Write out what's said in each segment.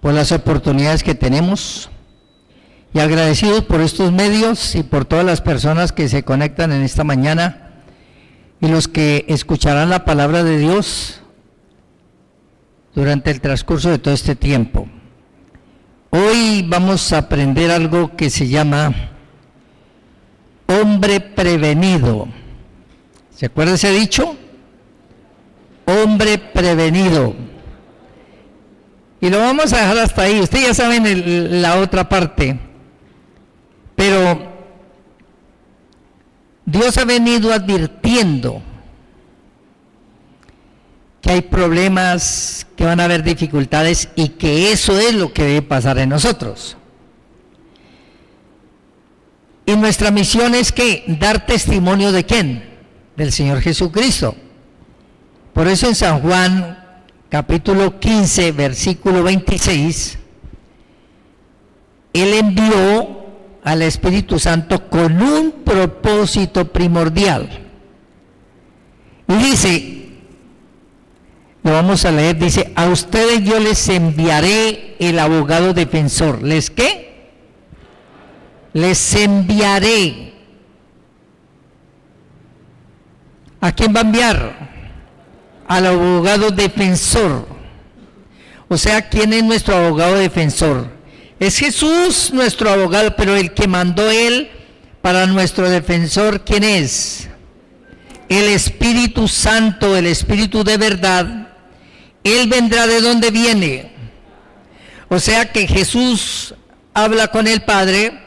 por las oportunidades que tenemos y agradecidos por estos medios y por todas las personas que se conectan en esta mañana y los que escucharán la palabra de Dios durante el transcurso de todo este tiempo. Hoy vamos a aprender algo que se llama hombre prevenido. ¿Se acuerda ese dicho? Hombre prevenido. Y lo vamos a dejar hasta ahí. Ustedes ya saben la otra parte. Pero Dios ha venido advirtiendo que hay problemas, que van a haber dificultades y que eso es lo que debe pasar en nosotros. Y nuestra misión es que dar testimonio ¿de quién? Del Señor Jesucristo. Por eso en San Juan capítulo 15 versículo 26 Él envió al Espíritu Santo con un propósito primordial. Y dice, lo vamos a leer, dice, a ustedes yo les enviaré el abogado defensor. ¿Les qué? Les enviaré. ¿A quién va a enviar? Al abogado defensor. O sea, ¿quién es nuestro abogado defensor? Es Jesús nuestro abogado, pero el que mandó Él para nuestro defensor, ¿quién es? El Espíritu Santo, el Espíritu de verdad. Él vendrá de donde viene. O sea que Jesús habla con el Padre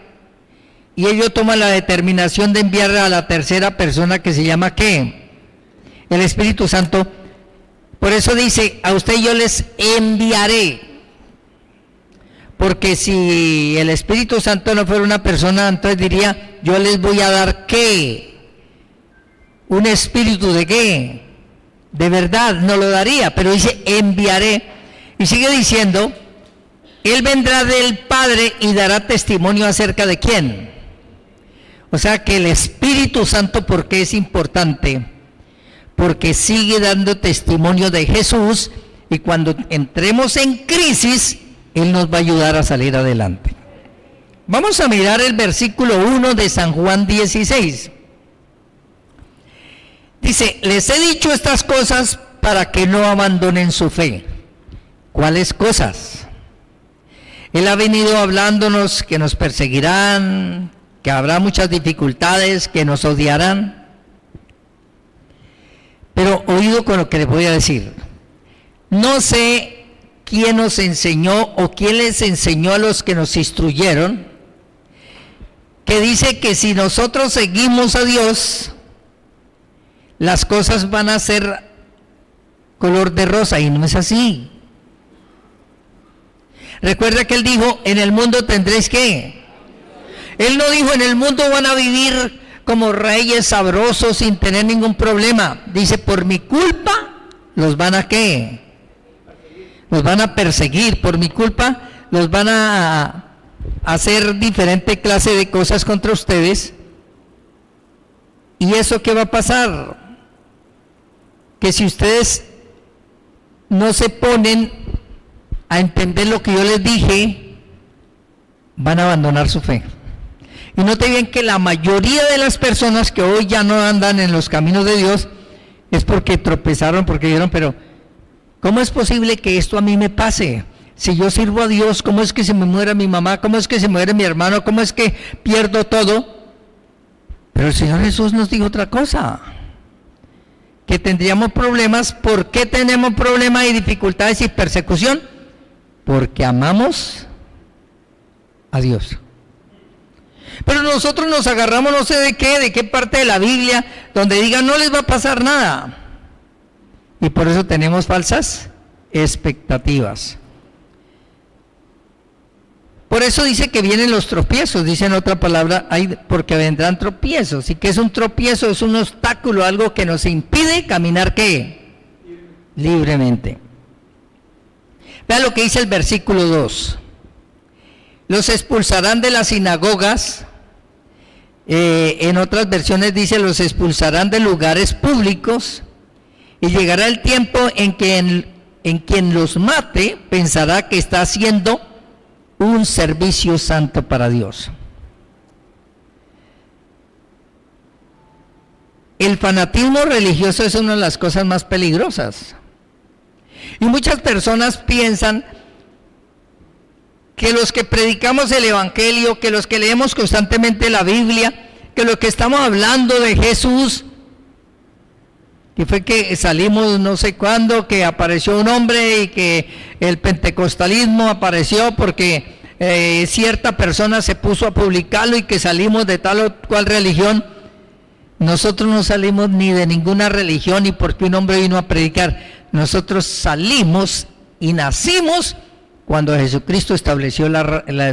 y ellos toman la determinación de enviar a la tercera persona que se llama ¿qué? El Espíritu Santo. Por eso dice, a usted yo les enviaré. Porque si el Espíritu Santo no fuera una persona, entonces diría, yo les voy a dar ¿qué? Un espíritu de ¿qué? De verdad, no lo daría, pero dice enviaré. Y sigue diciendo, Él vendrá del Padre y dará testimonio acerca de ¿quién? O sea que el Espíritu Santo, ¿por qué es importante? Porque sigue dando testimonio de Jesús y cuando entremos en crisis, Él nos va a ayudar a salir adelante. Vamos a mirar el versículo 1 de San Juan 16. Dice, les he dicho estas cosas para que no abandonen su fe. ¿Cuáles cosas? Él ha venido hablándonos que nos perseguirán, que habrá muchas dificultades, que nos odiarán. Pero oído con lo que les voy a decir. No sé quién nos enseñó o quién les enseñó a los que nos instruyeron, que dice que si nosotros seguimos a Dios, las cosas van a ser color de rosa, y no es así. Recuerda que Él dijo, en el mundo tendréis ¿qué? Él no dijo, en el mundo van a vivir como reyes sabrosos sin tener ningún problema. Dice, por mi culpa los van a ¿qué? Los van a perseguir, por mi culpa los van a hacer diferente clase de cosas contra ustedes. ¿Y eso qué va a pasar? Que si ustedes no se ponen a entender lo que yo les dije, van a abandonar su fe. Y note bien que la mayoría de las personas que hoy ya no andan en los caminos de Dios es porque tropezaron, porque dijeron, pero ¿cómo es posible que esto a mí me pase? Si yo sirvo a Dios, ¿cómo es que se me muera mi mamá? ¿Cómo es que se muere mi hermano? ¿Cómo es que pierdo todo? Pero el Señor Jesús nos dijo otra cosa, que tendríamos problemas. ¿Por qué tenemos problemas y dificultades y persecución? Porque amamos a Dios. Pero nosotros nos agarramos no sé de qué parte de la Biblia, donde diga no les va a pasar nada. Y por eso tenemos falsas expectativas. Por eso dice que vienen los tropiezos, dice en otra palabra, porque vendrán tropiezos. ¿Y qué es un tropiezo? Es un obstáculo, algo que nos impide caminar ¿qué? Libremente. Vean lo que dice el versículo 2. Los expulsarán de las sinagogas. En otras versiones dice los expulsarán de lugares públicos. Y llegará el tiempo en que en quien los mate pensará que está haciendo un servicio santo para Dios. El fanatismo religioso es una de las cosas más peligrosas. Y muchas personas piensan que los que predicamos el Evangelio, que los que leemos constantemente la Biblia, que los que estamos hablando de Jesús, que fue que salimos no sé cuándo, que apareció un hombre y que el pentecostalismo apareció porque cierta persona se puso a publicarlo y que salimos de tal o cual religión. Nosotros no salimos ni de ninguna religión ni porque un hombre vino a predicar. Nosotros salimos y nacimos cuando Jesucristo estableció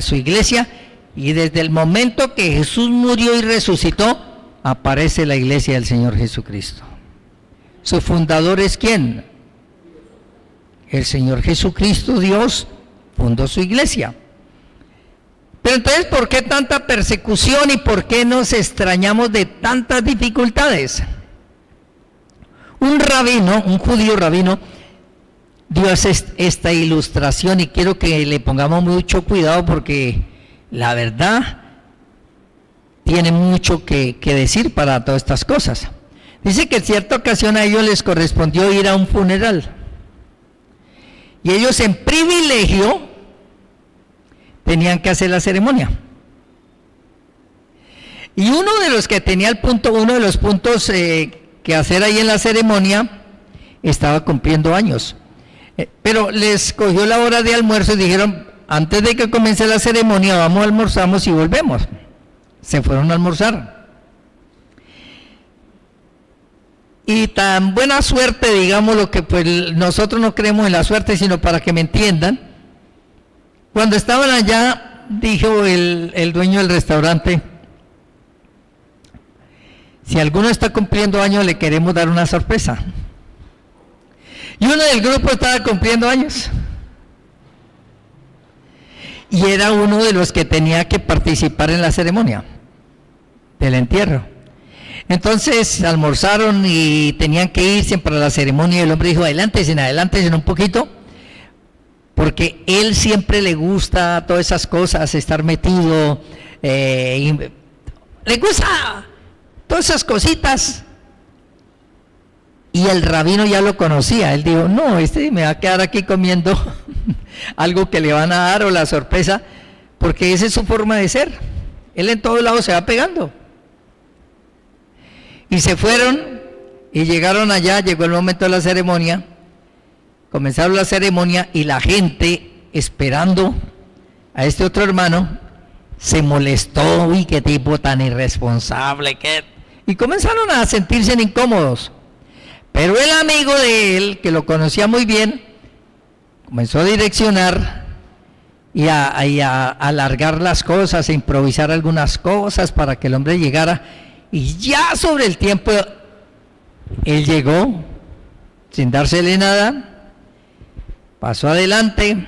su iglesia, y desde el momento que Jesús murió y resucitó, aparece la iglesia del Señor Jesucristo. ¿Su fundador es quién? El Señor Jesucristo, Dios, fundó su iglesia. Pero entonces, ¿por qué tanta persecución y por qué nos extrañamos de tantas dificultades? Un rabino, un judío rabino, dio esta ilustración y quiero que le pongamos mucho cuidado porque la verdad tiene mucho que decir para todas estas cosas. Dice que en cierta ocasión a ellos les correspondió ir a un funeral y ellos en privilegio tenían que hacer la ceremonia. Y uno de los que tenía uno de los puntos que hacer ahí en la ceremonia estaba cumpliendo años. Pero les cogió la hora de almuerzo y dijeron, antes de que comience la ceremonia, vamos, almorzamos y volvemos. Se fueron a almorzar. Y tan buena suerte, digamos, lo que pues nosotros no creemos en la suerte, sino para que me entiendan. Cuando estaban allá, dijo el dueño del restaurante, si alguno está cumpliendo años, le queremos dar una sorpresa. Y uno del grupo estaba cumpliendo años. Y era uno de los que tenía que participar en la ceremonia del entierro. Entonces almorzaron y tenían que irse para la ceremonia y el hombre dijo, adelántense un poquito, porque él siempre le gusta todas esas cosas, estar metido, le gusta todas esas cositas. Y el rabino ya lo conocía, él dijo, no, me va a quedar aquí comiendo algo que le van a dar o la sorpresa, porque esa es su forma de ser. Él en todos lados se va pegando. Y se fueron y llegaron allá, llegó el momento de la ceremonia, comenzaron la ceremonia y la gente esperando a este otro hermano se molestó, uy, qué tipo tan irresponsable, y comenzaron a sentirse incómodos. Pero el amigo de él, que lo conocía muy bien, comenzó a direccionar y a alargar las cosas, a improvisar algunas cosas para que el hombre llegara. Y ya sobre el tiempo, él llegó sin dársele nada, pasó adelante,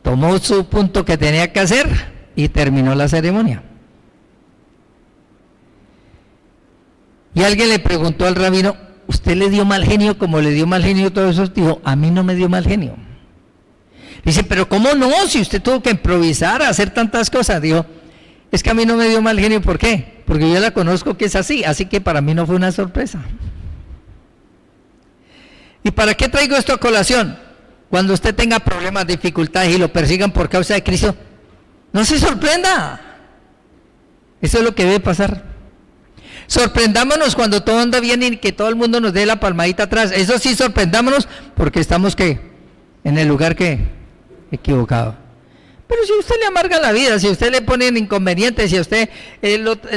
tomó su punto que tenía que hacer y terminó la ceremonia. Y alguien le preguntó al rabino, ¿usted le dio mal genio como le dio mal genio a todos esos? Dijo, a mí no me dio mal genio. Dice, pero ¿cómo no? Si usted tuvo que improvisar, hacer tantas cosas. Dijo, es que a mí no me dio mal genio, ¿por qué? Porque yo la conozco que es así que para mí no fue una sorpresa. ¿Y para qué traigo esto a colación? Cuando usted tenga problemas, dificultades y lo persigan por causa de Cristo, no se sorprenda. Eso es lo que debe pasar. Sorprendámonos cuando todo anda bien y que todo el mundo nos dé la palmadita atrás. Eso sí, sorprendámonos porque estamos en el lugar equivocado. Pero si usted le amarga la vida, si usted le pone inconvenientes, si usted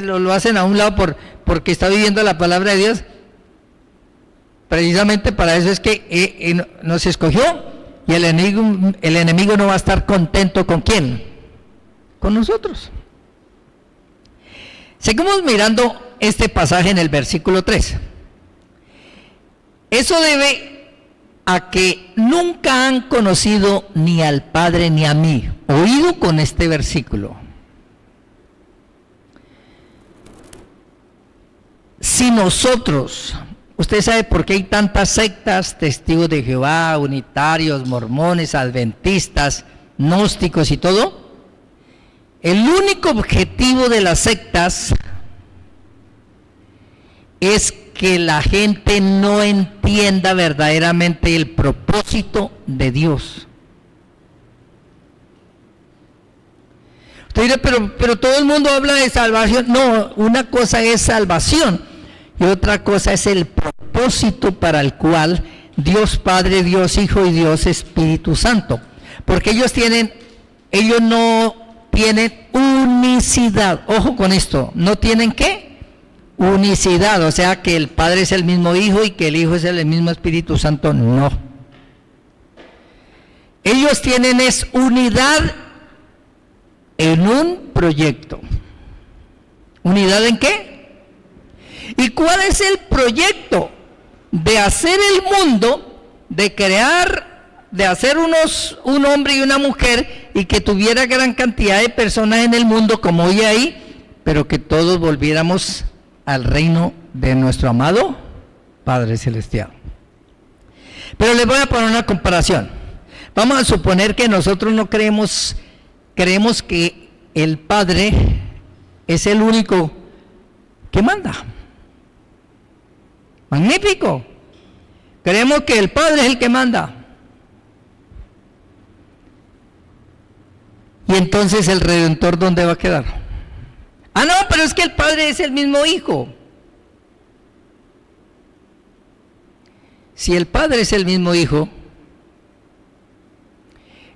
lo hacen a un lado porque está viviendo la palabra de Dios, precisamente para eso es que nos escogió y el enemigo no va a estar contento ¿con quién? Con nosotros. Seguimos mirando este pasaje en el versículo 3. Eso debe a que nunca han conocido ni al Padre ni a mí. Oído con este versículo. Si nosotros ¿Usted sabe por qué hay tantas sectas, testigos de Jehová, unitarios, mormones, adventistas, gnósticos y todo? El único objetivo de las sectas es que la gente no entienda verdaderamente el propósito de Dios. Usted dirá, pero todo el mundo habla de salvación. No, una cosa es salvación y otra cosa es el propósito para el cual Dios Padre, Dios Hijo y Dios Espíritu Santo. Porque ellos no tienen unicidad. Ojo con esto, ¿no tienen qué? Unicidad, o sea que el Padre es el mismo Hijo y que el Hijo es el mismo Espíritu Santo. No. Ellos tienen es unidad en un proyecto. ¿Unidad en qué? ¿Y cuál es el proyecto? De hacer el mundo, de crear, de hacer un hombre y una mujer y que tuviera gran cantidad de personas en el mundo como hoy hay, pero que todos volviéramos al reino de nuestro amado Padre Celestial. Pero les voy a poner una comparación. Vamos a suponer que nosotros no creemos que el Padre es el único que manda. Magnífico. Creemos que el Padre es el que manda. Y entonces el Redentor, ¿dónde va a quedar? Ah, no, pero es que el Padre es el mismo Hijo. Si el Padre es el mismo Hijo,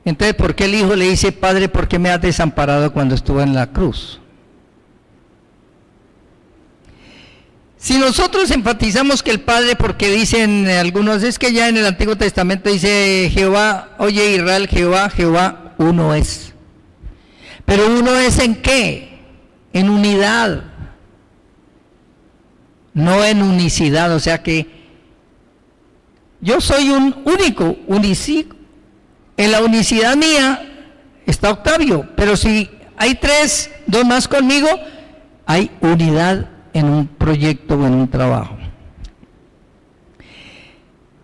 entonces, ¿por qué el Hijo le dice, Padre, por qué me has desamparado cuando estuve en la cruz? Si nosotros enfatizamos que el Padre, porque dicen algunos, es que ya en el Antiguo Testamento dice Jehová, oye Israel, Jehová, uno es. Pero uno es ¿en qué? En unidad, no en unicidad, o sea que yo soy un único, unicico. En la unicidad mía está Octavio, pero si hay dos más conmigo, hay unidad en un proyecto o en un trabajo.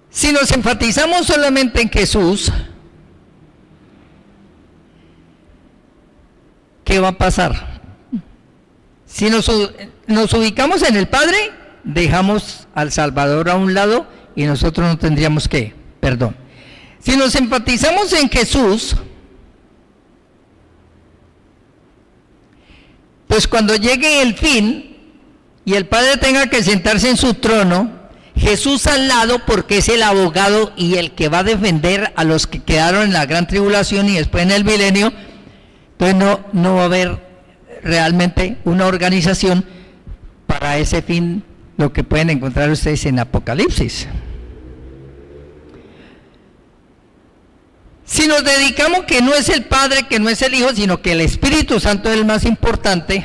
Si nos enfatizamos solamente en Jesús, ¿qué va a pasar? Si nos ubicamos en el Padre, dejamos al Salvador a un lado y nosotros no tendríamos perdón. Si nos enfatizamos en Jesús, pues cuando llegue el fin y el Padre tenga que sentarse en su trono, Jesús al lado, porque es el abogado y el que va a defender a los que quedaron en la gran tribulación y después en el milenio, entonces no va a haber realmente una organización para ese fin, lo que pueden encontrar ustedes en Apocalipsis. Si nos dedicamos que no es el Padre, que no es el Hijo, sino que el Espíritu Santo es el más importante,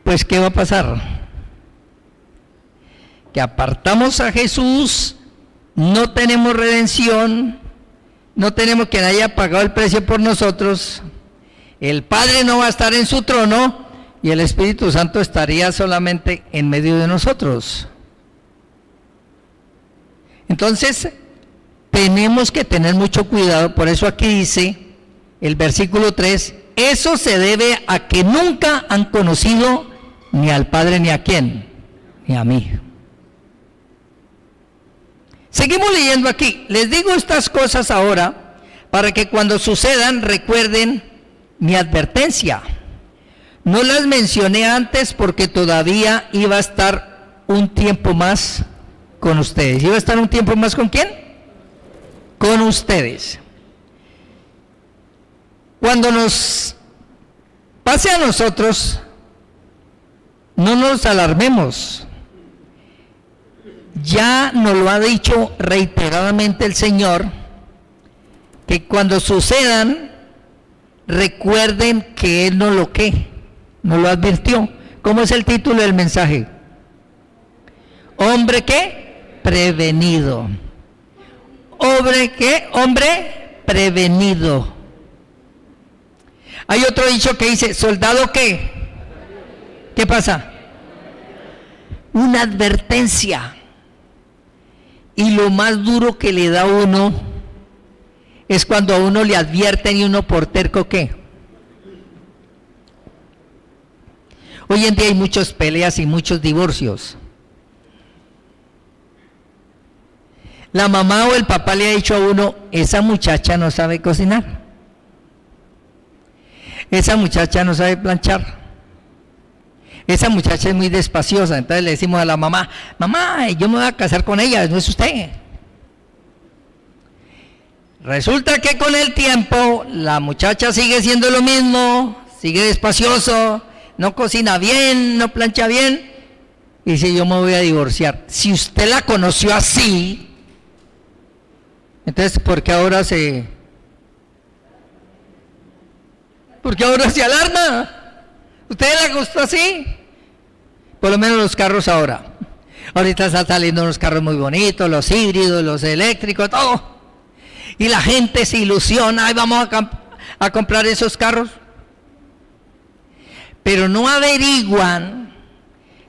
pues ¿qué va a pasar? Que apartamos a Jesús, no tenemos redención, no tenemos quien haya pagado el precio por nosotros, el Padre no va a estar en su trono y el Espíritu Santo estaría solamente en medio de nosotros. Entonces, tenemos que tener mucho cuidado, por eso aquí dice el versículo 3, eso se debe a que nunca han conocido ni al Padre ni a quién, ni a mí. Seguimos leyendo aquí, les digo estas cosas ahora para que cuando sucedan recuerden mi advertencia. No las mencioné antes porque todavía iba a estar un tiempo más con ustedes. ¿Iba a estar un tiempo más con quién? Con ustedes. Cuando nos pase a nosotros, no nos alarmemos. Ya nos lo ha dicho reiteradamente el Señor, que cuando sucedan, recuerden que Él nos lo advirtió. ¿Cómo es el título del mensaje? ¿Hombre qué? Prevenido. ¿Hombre qué? Hombre prevenido. Hay otro dicho que dice, ¿soldado qué? ¿Qué pasa? una advertencia. Y lo más duro que le da a uno es cuando a uno le advierten y uno por terco, ¿qué? Hoy en día hay muchas peleas y muchos divorcios. La mamá o el papá le ha dicho a uno, esa muchacha no sabe cocinar. Esa muchacha no sabe planchar. Esa muchacha es muy despaciosa. Entonces le decimos a la mamá, mamá, yo me voy a casar con ella, no es usted. Resulta que con el tiempo la muchacha sigue siendo lo mismo, sigue despacioso, no cocina bien, no plancha bien, y dice, yo me voy a divorciar. Si usted la conoció así, entonces, ¿por qué ahora se alarma? ¿Usted le gustó así? Por lo menos los carros ahora. Ahorita están saliendo unos carros muy bonitos, los híbridos, los eléctricos, todo. Y la gente se ilusiona, ahí vamos a comprar esos carros. Pero no averiguan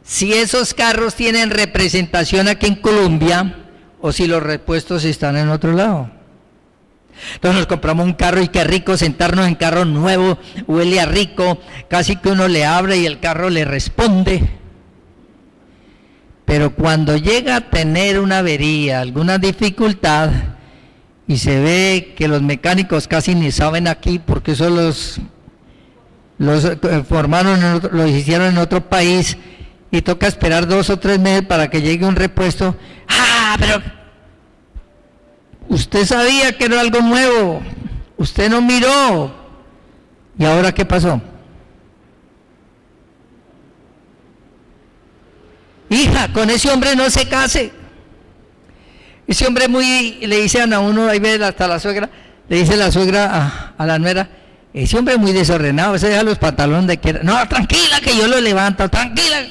si esos carros tienen representación aquí en Colombia o si los repuestos están en otro lado. Entonces nos compramos un carro y qué rico sentarnos en carro nuevo, huele a rico, casi que uno le abre y el carro le responde. Pero cuando llega a tener una avería, alguna dificultad, y se ve que los mecánicos casi ni saben aquí porque eso los formaron, los hicieron en otro país y toca esperar 2 o 3 meses para que llegue un repuesto. ¡Ah, pero usted sabía que era algo nuevo! Usted no miró. ¿Y ahora qué pasó? Hija, con ese hombre no se case. Ese hombre le dicen a uno, ahí ve hasta la suegra, le dice la suegra a la nuera, ese hombre es muy desordenado, ese deja los pantalones de que... No, tranquila que yo lo levanto, tranquila.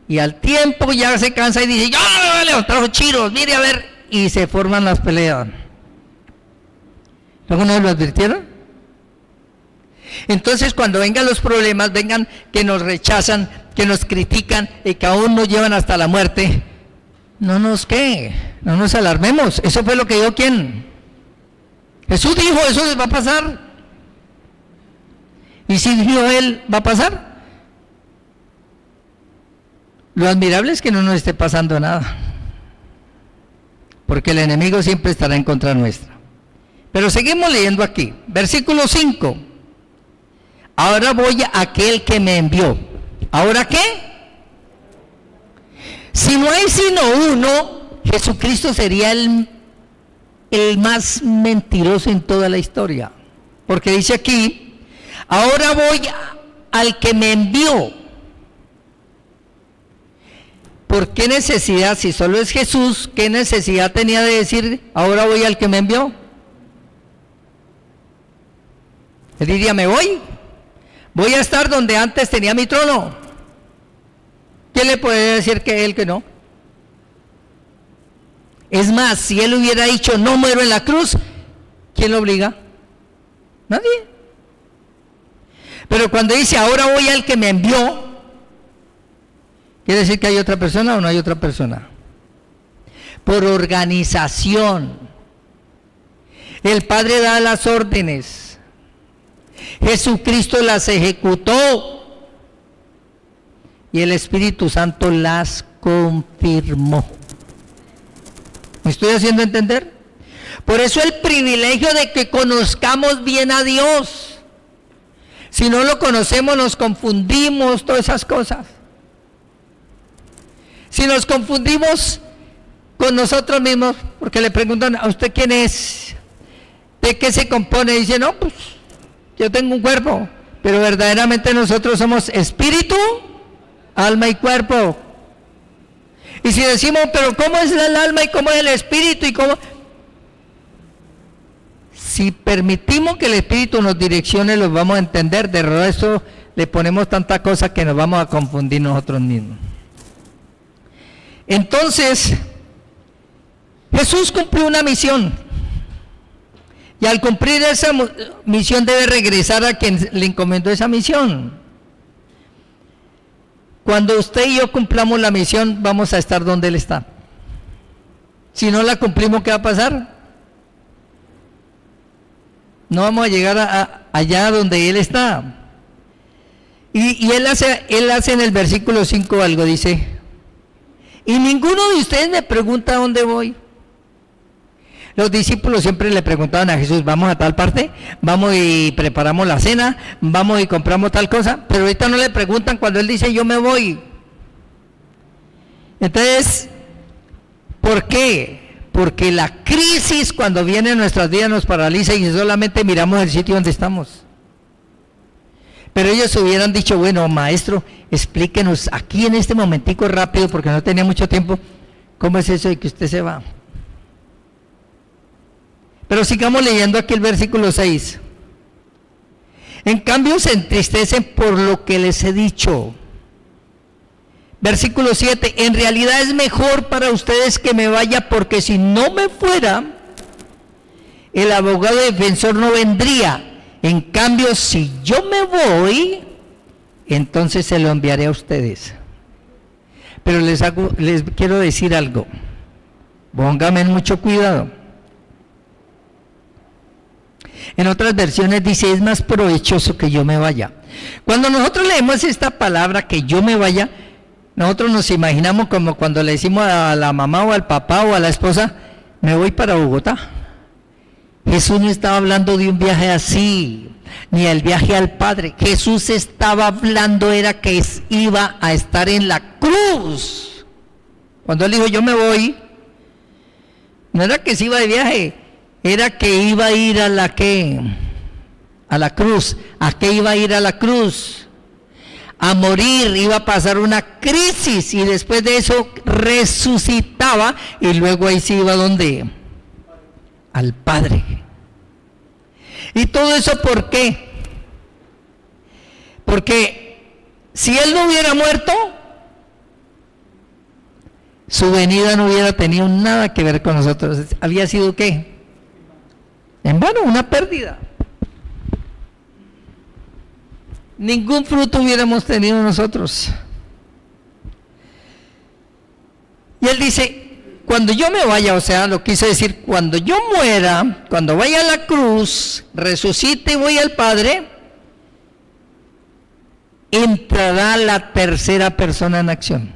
Y al tiempo ya se cansa y dice, yo no me voy a levantar los chiros, mire a ver, y se forman las peleas. ¿Luego no lo advirtieron? Entonces cuando vengan los problemas, vengan que nos rechazan, que nos critican y que aún nos llevan hasta la muerte, no nos alarmemos. Eso fue lo que dijo ¿quién? Jesús dijo, eso les va a pasar. Y si dijo él, va a pasar. Lo admirable es que no nos esté pasando nada, porque el enemigo siempre estará en contra nuestra. Pero seguimos leyendo aquí, versículo 5. Ahora voy a aquel que me envió. ¿Ahora qué? Si no hay sino uno, Jesucristo sería el más mentiroso en toda la historia. Porque dice aquí, ahora voy al que me envió. ¿Por qué necesidad? Si solo es Jesús, ¿qué necesidad tenía de decir, ahora voy al que me envió? Él diría, me voy a estar donde antes tenía mi trono. ¿Quién le puede decir que él que no? Es más, si él hubiera dicho no muero en la cruz, ¿quién lo obliga? Nadie. Pero cuando dice ahora voy al que me envió, ¿quiere decir que hay otra persona o no hay otra persona? Por organización. El Padre da las órdenes. Jesucristo las ejecutó. Y el Espíritu Santo las confirmó. ¿Me estoy haciendo entender? Por eso el privilegio de que conozcamos bien a Dios. Si no lo conocemos nos confundimos, todas esas cosas. Si nos confundimos con nosotros mismos, porque le preguntan a usted quién es, de qué se compone, y dice, no, pues yo tengo un cuerpo, pero verdaderamente nosotros somos espíritu, alma y cuerpo. Y si decimos, pero ¿cómo es el alma y cómo es el espíritu y cómo? Si permitimos que el espíritu nos direccione, los vamos a entender. De resto le ponemos tanta cosa que nos vamos a confundir nosotros mismos. Entonces, Jesús cumplió una misión. Y al cumplir esa misión debe regresar a quien le encomendó esa misión. Cuando usted y yo cumplamos la misión, vamos a estar donde Él está. Si no la cumplimos, ¿qué va a pasar? No vamos a llegar allá donde Él está. Y él hace en el versículo 5 algo, dice, y ninguno de ustedes me pregunta a dónde voy. Los discípulos siempre le preguntaban a Jesús, vamos a tal parte, vamos y preparamos la cena, vamos y compramos tal cosa, pero ahorita no le preguntan cuando Él dice, yo me voy. Entonces, ¿por qué? Porque la crisis cuando viene a nuestras vidas nos paraliza y solamente miramos el sitio donde estamos. Pero ellos hubieran dicho, bueno, maestro, explíquenos aquí en este momentico rápido, porque no tenía mucho tiempo, ¿cómo es eso de que usted se va? Pero sigamos leyendo aquí el versículo 6. En cambio se entristecen por lo que les he dicho. Versículo 7, en realidad es mejor para ustedes que me vaya, porque si no me fuera, el abogado defensor no vendría. En cambio, si yo me voy, entonces se lo enviaré a ustedes. Pero les quiero decir algo. Pónganme mucho cuidado. En otras versiones dice, es más provechoso que yo me vaya. Cuando nosotros leemos esta palabra, que yo me vaya, nosotros nos imaginamos como cuando le decimos a la mamá o al papá o a la esposa, me voy para Bogotá. Jesús no estaba hablando de un viaje así, ni el viaje al Padre. Jesús estaba hablando, era que iba a estar en la cruz. Cuando Él dijo, yo me voy, no era que se iba de viaje, era que iba a ir a la cruz. ¿A qué iba a ir a la cruz? A morir, iba a pasar una crisis y después de eso resucitaba y luego ahí se iba, ¿dónde? Al Padre. ¿Y todo eso por qué? Porque si Él no hubiera muerto, su venida no hubiera tenido nada que ver con nosotros. ¿Había sido qué? En vano, una pérdida. Ningún fruto hubiéramos tenido nosotros. Y Él dice, cuando yo me vaya, o sea, lo quiso decir, cuando yo muera, cuando vaya a la cruz, resucite y voy al Padre, entrará la tercera persona en acción.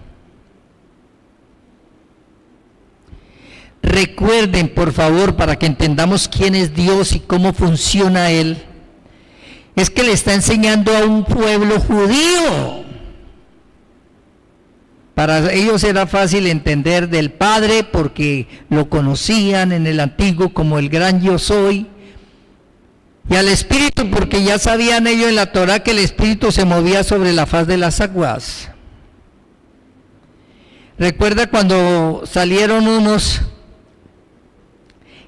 Recuerden, por favor, para que entendamos quién es Dios y cómo funciona Él, es que le está enseñando a un pueblo judío. Para ellos era fácil entender del Padre porque lo conocían en el Antiguo como el gran yo soy. Y al Espíritu porque ya sabían ellos en la Torá que el Espíritu se movía sobre la faz de las aguas. Recuerda cuando salieron unos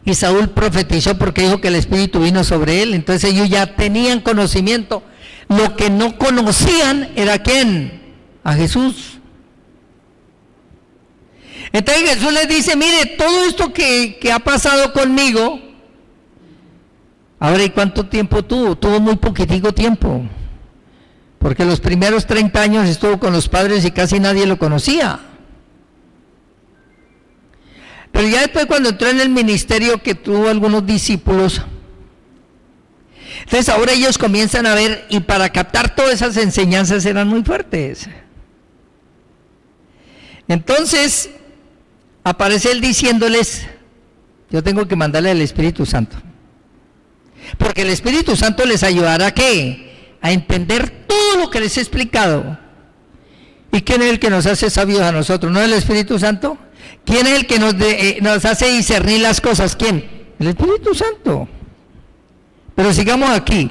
y Saúl profetizó porque dijo que el Espíritu vino sobre él. Entonces ellos ya tenían conocimiento. Lo que no conocían era ¿quién? A Jesús. Entonces Jesús les dice, mire, todo esto que ha pasado conmigo, ahora, ¿y cuánto tiempo tuvo? Tuvo muy poquitico tiempo, porque los primeros 30 años estuvo con los padres y casi nadie lo conocía. Pero ya después cuando entró en el ministerio, que tuvo algunos discípulos, entonces ahora ellos comienzan a ver, y para captar todas esas enseñanzas eran muy fuertes. Entonces aparece Él diciéndoles, yo tengo que mandarle al Espíritu Santo, porque el Espíritu Santo les ayudará ¿a qué? A entender todo lo que les he explicado. ¿Y quién es el que nos hace sabios a nosotros? ¿No es el Espíritu Santo? ¿Quién es el que nos hace discernir las cosas? ¿Quién? El Espíritu Santo. Pero sigamos aquí.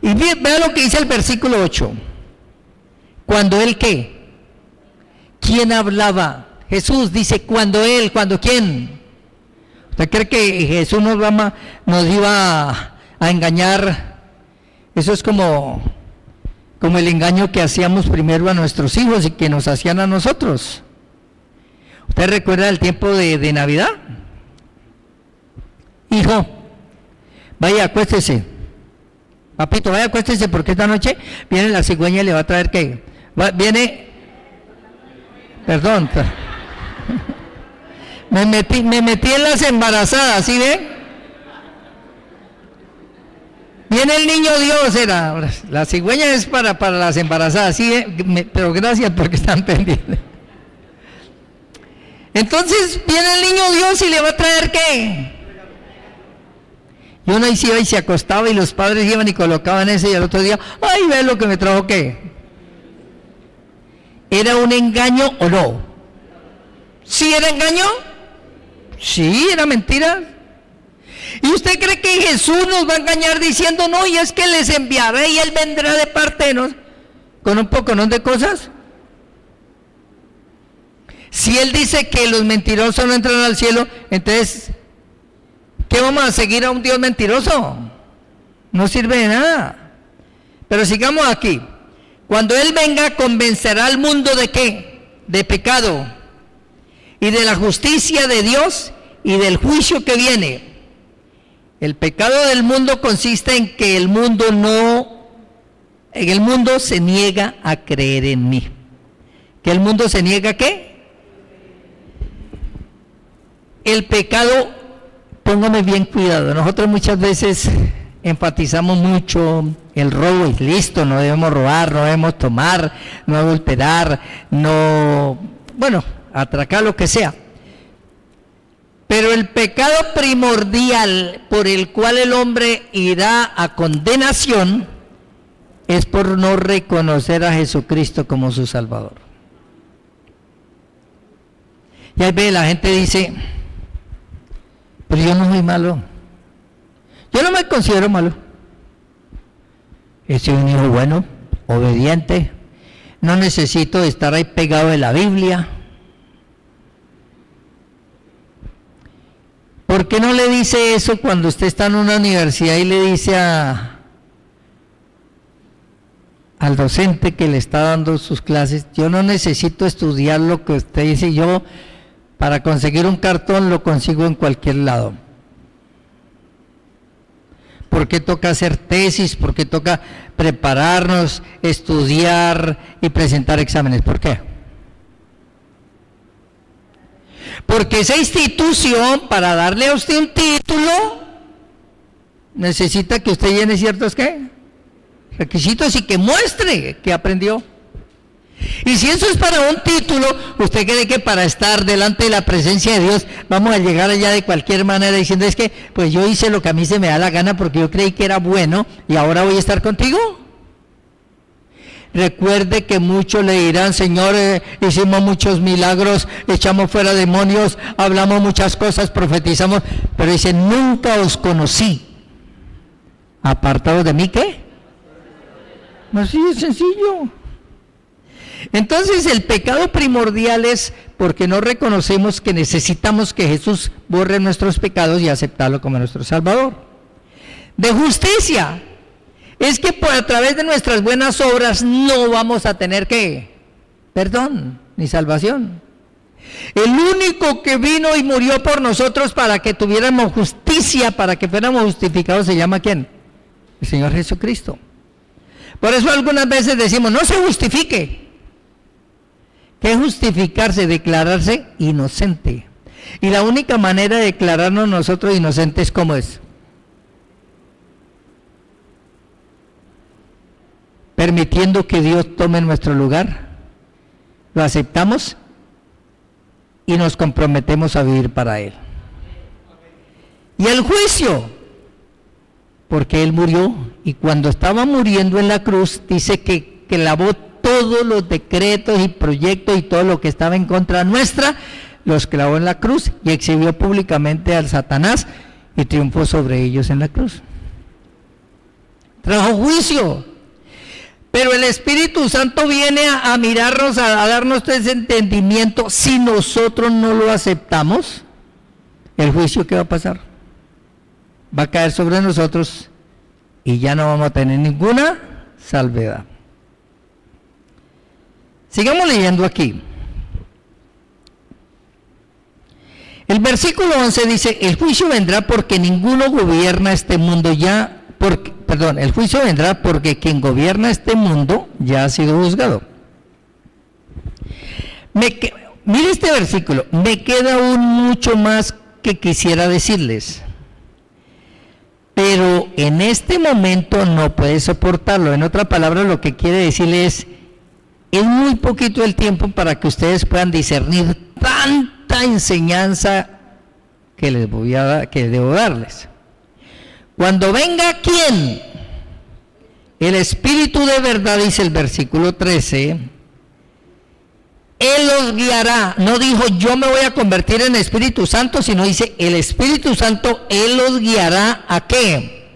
Y vea lo que dice el versículo 8. Cuando Él ¿qué? ¿Quién hablaba? Jesús dice, cuando Él, ¿cuando quién? ¿Usted cree que Jesús nos iba a engañar? Eso es como el engaño que hacíamos primero a nuestros hijos y que nos hacían a nosotros. ¿Usted recuerda el tiempo de Navidad? Hijo, vaya, acuéstese. Papito, vaya, acuéstese porque esta noche viene la cigüeña y le va a traer ¿qué? Viene Perdón. Me metí en las embarazadas, ¿sí ven? Viene el niño Dios, era. La cigüeña es para las embarazadas, ¿sí ven? Pero gracias porque están pendientes. Entonces viene el niño Dios y le va a traer ¿qué? Y uno ahí se iba y se acostaba y los padres iban y colocaban ese y al otro día, ay, ve lo que me trajo ¿qué? ¿Era un engaño o no? ¿Sí era engaño? Sí, era mentira. ¿Y usted cree que Jesús nos va a engañar diciendo, no, y es que les enviaré y Él vendrá de parte de nosotros con un poco de cosas? Si Él dice que los mentirosos no entran al cielo, entonces, ¿qué vamos a seguir a un Dios mentiroso? No sirve de nada. Pero sigamos aquí. Cuando Él venga, convencerá al mundo ¿de qué? De pecado y de la justicia de Dios y del juicio que viene. El pecado del mundo consiste en que el mundo se niega a creer en mí. ¿Que el mundo se niega a qué? El pecado, póngame bien cuidado, nosotros muchas veces enfatizamos mucho el robo y listo, no debemos robar, no debemos tomar, no adulterar, atracar, lo que sea. Pero el pecado primordial por el cual el hombre irá a condenación es por no reconocer a Jesucristo como su Salvador. Y ahí ve, la gente dice, pero yo no soy malo. Yo no me considero malo. Soy un hijo bueno, obediente. No necesito estar ahí pegado de la Biblia. ¿Por qué no le dice eso cuando usted está en una universidad y le dice al docente que le está dando sus clases, yo no necesito estudiar lo que usted dice, yo para conseguir un cartón lo consigo en cualquier lado? ¿Por qué toca hacer tesis? ¿Por qué toca prepararnos, estudiar y presentar exámenes? ¿Por qué? Porque esa institución, para darle a usted un título, necesita que usted llene ciertos ¿qué? Requisitos y que muestre que aprendió. Y si eso es para un título, ¿usted cree que para estar delante de la presencia de Dios vamos a llegar allá de cualquier manera diciendo es que pues yo hice lo que a mí se me da la gana porque yo creí que era bueno y ahora voy a estar contigo? Recuerde que muchos le dirán, Señor, hicimos muchos milagros, echamos fuera demonios, hablamos muchas cosas, profetizamos, pero dice, nunca os conocí. ¿Apartados de mí qué? Así de sencillo. Entonces el pecado primordial es porque no reconocemos que necesitamos que Jesús borre nuestros pecados y aceptarlo como nuestro Salvador. De justicia. Es que a través de nuestras buenas obras no vamos a tener ¿qué? Perdón ni salvación. El único que vino y murió por nosotros para que tuviéramos justicia, para que fuéramos justificados, se llama ¿quién? El Señor Jesucristo. Por eso algunas veces decimos, no se justifique. ¿Qué es justificarse? Declararse inocente. Y la única manera de declararnos nosotros inocentes, ¿cómo es? Permitiendo que Dios tome nuestro lugar, lo aceptamos y nos comprometemos a vivir para Él. Y el juicio, porque Él murió y cuando estaba muriendo en la cruz, dice que lavó todos los decretos y proyectos y todo lo que estaba en contra nuestra, los clavó en la cruz y exhibió públicamente al Satanás y triunfó sobre ellos en la cruz. Trajo juicio. Pero el Espíritu Santo viene a mirarnos, a darnos ese entendimiento. Si nosotros no lo aceptamos, el juicio ¿qué va a pasar? Va a caer sobre nosotros y ya no vamos a tener ninguna salvedad. Sigamos leyendo aquí. El versículo 11 dice, el juicio vendrá porque ninguno gobierna este mundo ya, el juicio vendrá porque quien gobierna este mundo ya ha sido juzgado. Mire este versículo, me queda aún mucho más que quisiera decirles, pero en este momento no puede soportarlo. En otras palabras, lo que quiere decirle es muy poquito el tiempo para que ustedes puedan discernir tanta enseñanza que les voy a dar, que debo darles. Cuando venga, ¿quién? El Espíritu de verdad, dice el versículo 13, Él los guiará. No dijo yo me voy a convertir en Espíritu Santo, sino dice el Espíritu Santo, Él los guiará ¿a qué?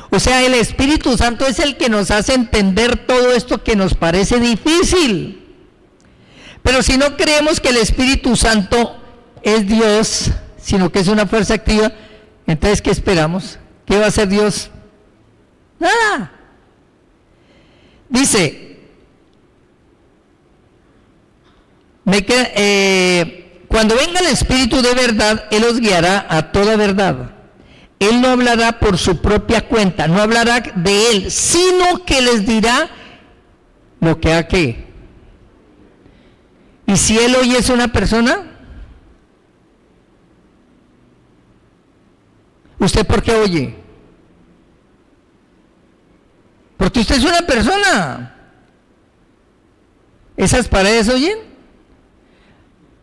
O sea, el Espíritu Santo es el que nos hace entender todo esto que nos parece difícil. Pero si no creemos que el Espíritu Santo es Dios, sino que es una fuerza activa, entonces ¿qué esperamos? ¿Qué va a hacer Dios? Nada. Dice, cuando venga el Espíritu de verdad, Él os guiará a toda verdad. Él no hablará por su propia cuenta, no hablará de Él, sino que les dirá lo que ha que. ¿Y si Él hoy es una persona? ¿Usted por qué oye? Porque usted es una persona. ¿Esas paredes oyen?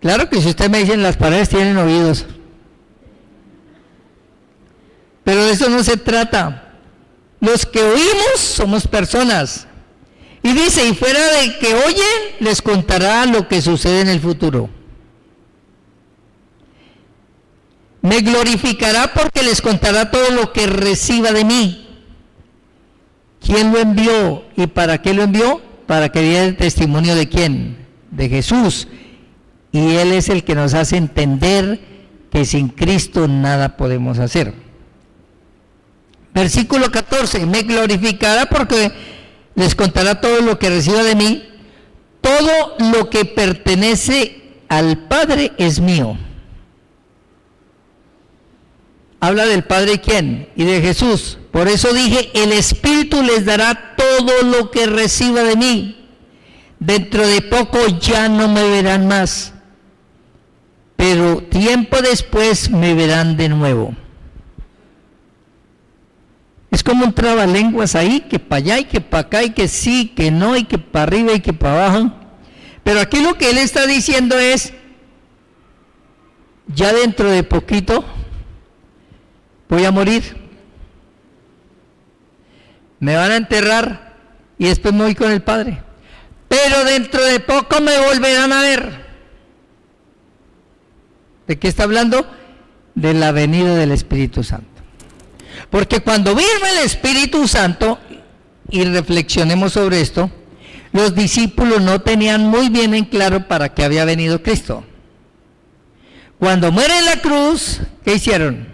Claro que si usted me dice las paredes tienen oídos. Pero de eso no se trata. Los que oímos somos personas. Y dice, y fuera de que oyen, les contará lo que sucede en el futuro. Me glorificará porque les contará todo lo que reciba de mí. ¿Quién lo envió y para qué lo envió? Para que diera el testimonio de quién, de Jesús. Y Él es el que nos hace entender que sin Cristo nada podemos hacer. Versículo 14, me glorificará porque les contará todo lo que reciba de mí. Todo lo que pertenece al Padre es mío. Habla del Padre, ¿quién? Y de Jesús. Por eso dije, el Espíritu les dará todo lo que reciba de mí. Dentro de poco ya no me verán más, pero tiempo después me verán de nuevo. Es como un trabalenguas ahí, que para allá y que para acá y que sí, que no, y que para arriba y que para abajo. Pero aquí lo que él está diciendo es, ya dentro de poquito voy a morir, me van a enterrar y después me voy con el Padre, pero dentro de poco me volverán a ver. ¿De qué está hablando? De la venida del Espíritu Santo. Porque cuando vino el Espíritu Santo, y reflexionemos sobre esto, los discípulos no tenían muy bien en claro para qué había venido Cristo. Cuando muere en la cruz, ¿qué hicieron?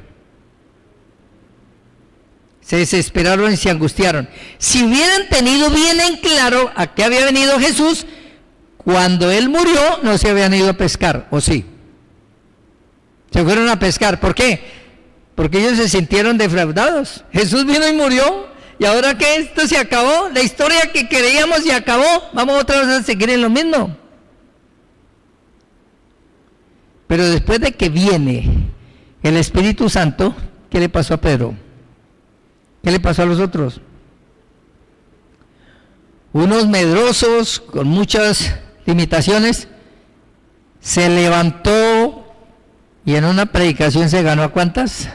Se desesperaron y se angustiaron. Si hubieran tenido bien en claro a qué había venido Jesús, cuando Él murió no se habían ido a pescar, ¿o sí? Se fueron a pescar, ¿por qué? Porque ellos se sintieron defraudados. Jesús vino y murió, y ahora que esto se acabó, la historia que creíamos se acabó, vamos otra vez a seguir en lo mismo. Pero después de que viene el Espíritu Santo, ¿qué le pasó a Pedro? ¿Qué le pasó a los otros? Unos medrosos, con muchas limitaciones, se levantó y en una predicación se ganó ¿a cuántas?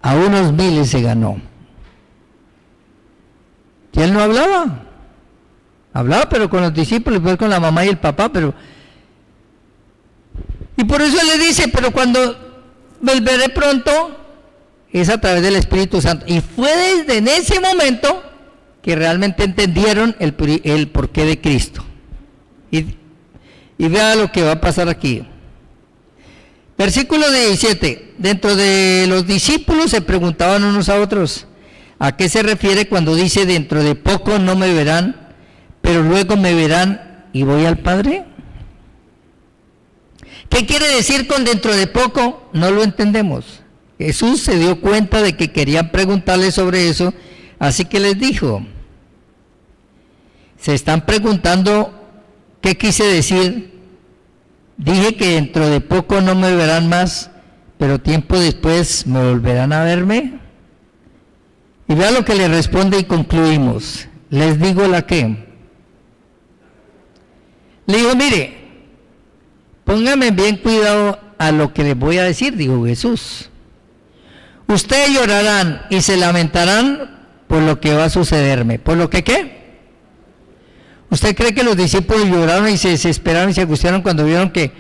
A unos miles se ganó. Y él no hablaba. Hablaba pero con los discípulos, después con la mamá y el papá, pero... Y por eso él le dice, pero cuando volveré pronto, es a través del Espíritu Santo. Y fue desde en ese momento que realmente entendieron el porqué de Cristo. Y vea lo que va a pasar aquí. Versículo 17. Dentro de los discípulos se preguntaban unos a otros, ¿a qué se refiere cuando dice dentro de poco no me verán, pero luego me verán y voy al Padre? ¿Qué quiere decir con dentro de poco? No lo entendemos. Jesús se dio cuenta de que querían preguntarle sobre eso, así que les dijo, se están preguntando ¿Qué quise decir? Dije que dentro de poco no me verán más, pero tiempo después me volverán a verme. Y vea lo que le responde y concluimos. Les digo la que. Le digo, mire, póngame bien cuidado a lo que les voy a decir, dijo Jesús. Ustedes llorarán y se lamentarán por lo que va a sucederme. ¿Por lo que qué? ¿Usted cree que los discípulos lloraron y se desesperaron y se angustiaron cuando vieron que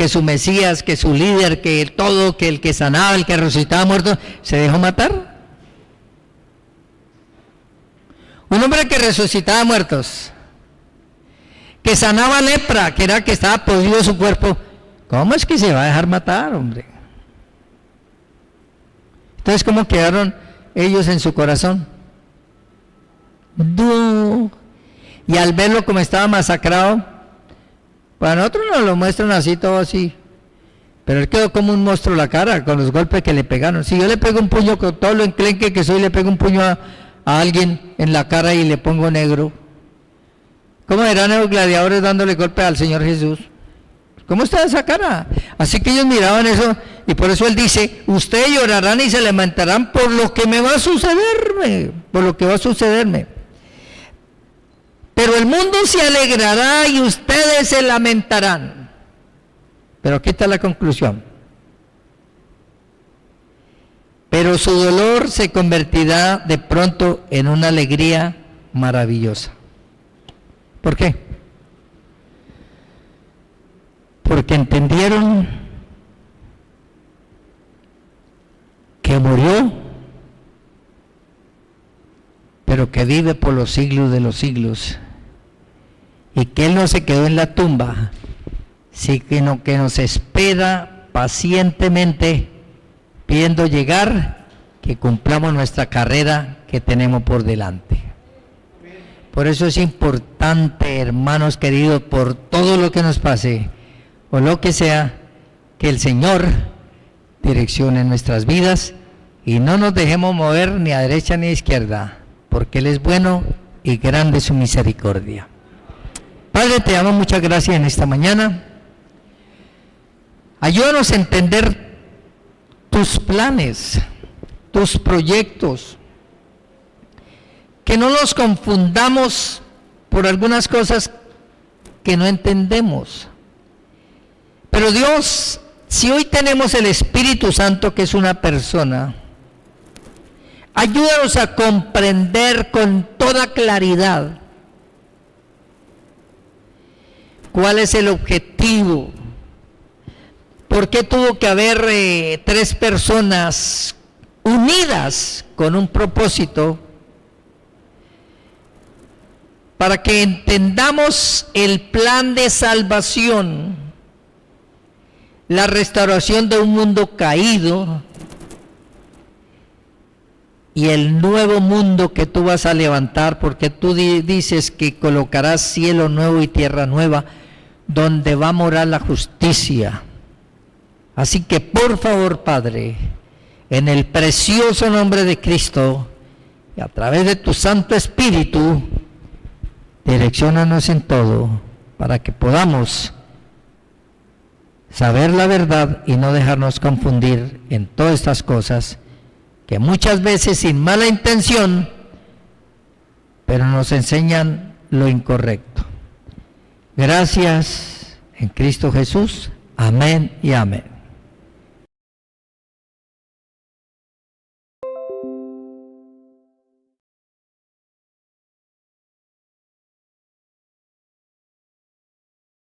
su Mesías, que su líder, que el todo, que el que sanaba, el que resucitaba muertos, se dejó matar? Un hombre que resucitaba muertos, que sanaba lepra, que era que estaba podrido su cuerpo, ¿cómo es que se va a dejar matar, hombre? Entonces, ¿cómo quedaron ellos en su corazón? Y al verlo como estaba masacrado, para nosotros nos lo muestran así, todo así, pero él quedó como un monstruo la cara con los golpes que le pegaron. Si yo le pego un puño, con todo lo enclenque que soy, le pego un puño a alguien en la cara y le pongo negro, ¿cómo eran los gladiadores dándole golpe al Señor Jesús? ¿Cómo está esa cara? Así que ellos miraban eso, y por eso él dice, ustedes llorarán y se lamentarán por lo que me va a sucederme, por lo que va a sucederme. Pero el mundo se alegrará y ustedes se lamentarán. Pero aquí está la conclusión. Pero su dolor se convertirá de pronto en una alegría maravillosa. ¿Por qué? Porque entendieron que murió, pero que vive por los siglos de los siglos, y que Él no se quedó en la tumba, sino que nos espera pacientemente, pidiendo llegar, que cumplamos nuestra carrera que tenemos por delante. Por eso es importante, hermanos queridos, por todo lo que nos pase, o lo que sea, que el Señor direccione nuestras vidas y no nos dejemos mover ni a derecha ni a izquierda, porque Él es bueno y grande su misericordia. Padre, te damos muchas gracias en esta mañana. Ayúdanos a entender tus planes, tus proyectos, que no nos confundamos por algunas cosas que no entendemos. Pero Dios, si hoy tenemos el Espíritu Santo, que es una persona, ayúdanos a comprender con toda claridad cuál es el objetivo. ¿Por qué tuvo que haber 3 personas unidas con un propósito? Para que entendamos el plan de salvación, la restauración de un mundo caído y el nuevo mundo que tú vas a levantar, porque tú dices que colocarás cielo nuevo y tierra nueva, donde va a morar la justicia. Así que por favor, Padre, en el precioso nombre de Cristo y a través de tu Santo Espíritu, direcciónanos en todo para que podamos saber la verdad y no dejarnos confundir en todas estas cosas que muchas veces sin mala intención, pero nos enseñan lo incorrecto. Gracias en Cristo Jesús. Amén y amén.